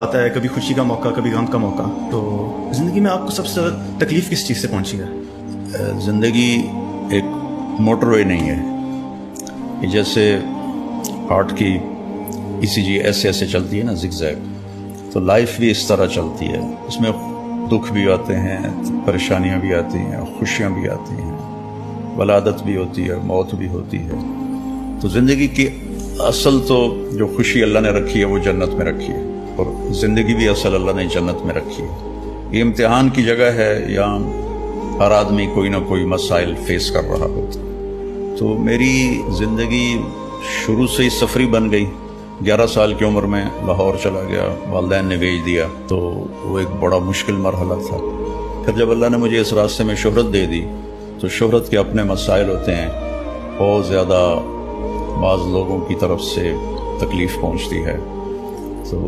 आता है, कभी खुशी का मौका, कभी गम का मौका। तो ज़िंदगी में आपको सबसे ज़्यादा तकलीफ़ किस चीज़ से पहुंची है? ज़िंदगी एक मोटरवे नहीं है कि जैसे हार्ट की ईसीजी ऐसे ऐसे चलती है ना, जिगजैग, तो लाइफ भी इस तरह चलती है। इसमें दुख भी आते हैं, परेशानियां भी आती हैं, खुशियां भी आती हैं, वलादत भी होती है, मौत भी होती है। तो ज़िंदगी की असल तो जो खुशी अल्लाह ने रखी है वो जन्नत में रखी है, और ज़िंदगी भी असल अल्लाह ने जन्नत में रखी है। ये इम्तिहान की जगह है, यहाँ हर आदमी कोई ना कोई मसाइल फेस कर रहा होता है। तो मेरी ज़िंदगी शुरू से ही सफरी बन गई। 11 साल की उम्र में लाहौर चला गया, वालिदैन ने भेज दिया, तो वो एक बड़ा मुश्किल मरहला था। फिर जब अल्लाह ने मुझे इस रास्ते में शोहरत दे दी, तो शोहरत के अपने मसाइल होते हैं, बहुत ज़्यादा बाज़ लोगों की तरफ से तकलीफ़ पहुँचती है। तो